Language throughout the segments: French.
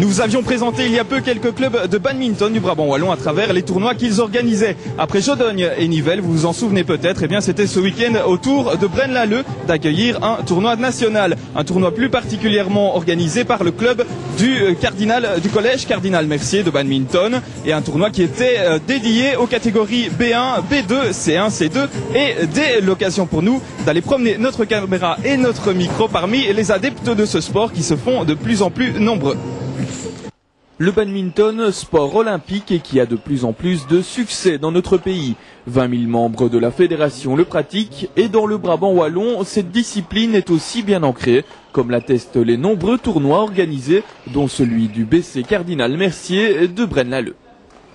Nous avions présenté il y a peu quelques clubs de badminton du Brabant wallon à travers les tournois qu'ils organisaient. Après Jodogne et Nivelles, vous vous en souvenez peut-être, eh bien c'était ce week-end au tour de Braine-l'Alleud d'accueillir un tournoi national. Un tournoi plus particulièrement organisé par le club du collège Cardinal Mercier de badminton, et un tournoi qui était dédié aux catégories B1, B2, C1, C2, et dès l'occasion pour nous d'aller promener notre caméra et notre micro parmi les adeptes de ce sport qui se font de plus en plus nombreux. Le badminton, sport olympique et qui a de plus en plus de succès dans notre pays. 20 000 membres de la fédération le pratiquent et dans le Brabant wallon, cette discipline est aussi bien ancrée, comme l'attestent les nombreux tournois organisés, dont celui du BC Cardinal Mercier de Braine-l'Alleud.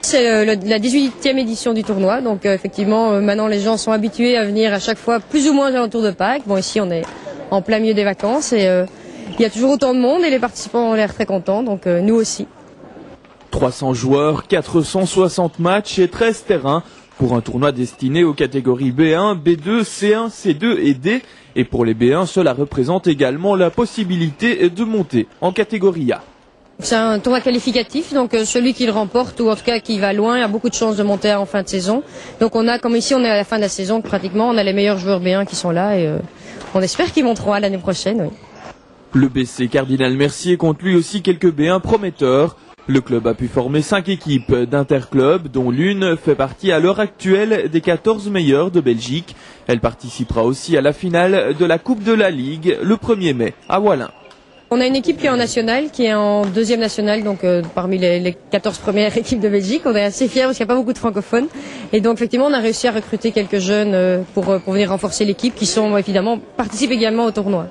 C'est la 18e édition du tournoi, donc effectivement maintenant les gens sont habitués à venir à chaque fois plus ou moins à l'entour de Pâques. Bon, ici on est en plein milieu des vacances et il y a toujours autant de monde et les participants ont l'air très contents, donc nous aussi. 300 joueurs, 460 matchs et 13 terrains pour un tournoi destiné aux catégories B1, B2, C1, C2 et D. Et pour les B1, cela représente également la possibilité de monter en catégorie A. C'est un tournoi qualificatif, donc celui qui le remporte, ou en tout cas qui va loin, a beaucoup de chances de monter en fin de saison. Donc on a, comme ici on est à la fin de la saison, pratiquement on a les meilleurs joueurs B1 qui sont là et on espère qu'ils monteront à l'année prochaine. Oui. Le BC Cardinal Mercier compte lui aussi quelques B1 prometteurs. Le club a pu former 5 équipes d'interclubs, dont l'une fait partie à l'heure actuelle des 14 meilleures de Belgique. Elle participera aussi à la finale de la Coupe de la Ligue le 1er mai à Wallin. On a une équipe qui est en nationale, qui est en deuxième nationale, donc parmi les 14 premières équipes de Belgique. On est assez fiers parce qu'il n'y a pas beaucoup de francophones. Et donc effectivement, on a réussi à recruter quelques jeunes pour venir renforcer l'équipe, qui sont évidemment participent également au tournoi.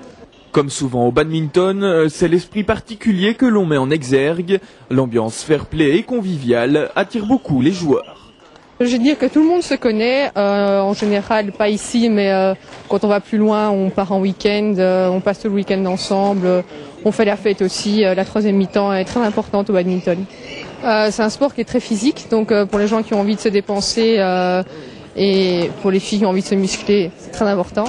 Comme souvent au badminton, c'est l'esprit particulier que l'on met en exergue. L'ambiance fair-play et conviviale attire beaucoup les joueurs. Je veux dire que tout le monde se connaît, en général, pas ici, mais quand on va plus loin, on part en week-end, on passe tout le week-end ensemble, on fait la fête aussi. La troisième mi-temps est très importante au badminton. C'est un sport qui est très physique, donc pour les gens qui ont envie de se dépenser et pour les filles qui ont envie de se muscler, c'est très important.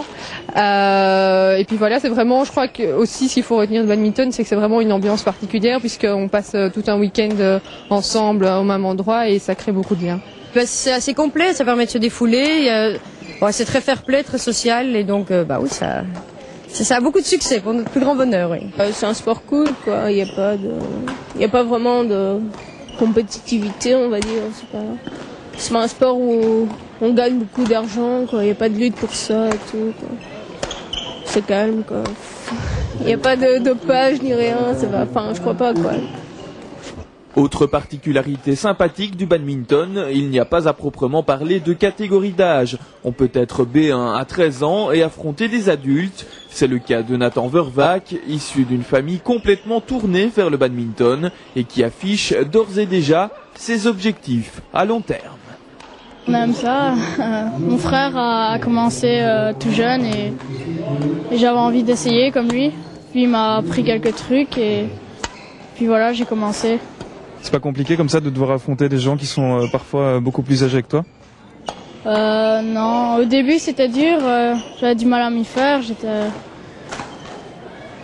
Et puis voilà, c'est vraiment, je crois que aussi ce qu'il faut retenir de badminton, c'est que c'est vraiment une ambiance particulière puisqu'on passe tout un week-end ensemble au même endroit et ça crée beaucoup de liens. C'est assez complet, ça permet de se défouler, c'est très fair-play, très social et donc oui, ça a beaucoup de succès pour notre plus grand bonheur. Oui. C'est un sport cool, quoi. Il n'y a pas vraiment de compétitivité, on va dire. C'est pas un sport où on gagne beaucoup d'argent, quoi. Il n'y a pas de lutte pour ça et tout, quoi. C'est calme, quoi. Il n'y a pas de dopage ni rien, ça va. Enfin, je crois pas, quoi. Autre particularité sympathique du badminton, il n'y a pas à proprement parler de catégorie d'âge. On peut être B1 à 13 ans et affronter des adultes. C'est le cas de Nathan Vervac, issu d'une famille complètement tournée vers le badminton et qui affiche d'ores et déjà ses objectifs à long terme. On aime ça. Mon frère a commencé tout jeune et j'avais envie d'essayer comme lui. Puis il m'a appris quelques trucs et puis voilà, j'ai commencé. C'est pas compliqué comme ça de devoir affronter des gens qui sont parfois beaucoup plus âgés que toi? Non, au début c'était dur, j'avais du mal à m'y faire,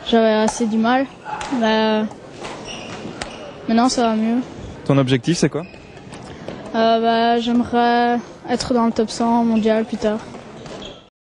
j'avais assez du mal, mais maintenant ça va mieux. Ton objectif c'est quoi? J'aimerais être dans le top 100 mondial plus tard.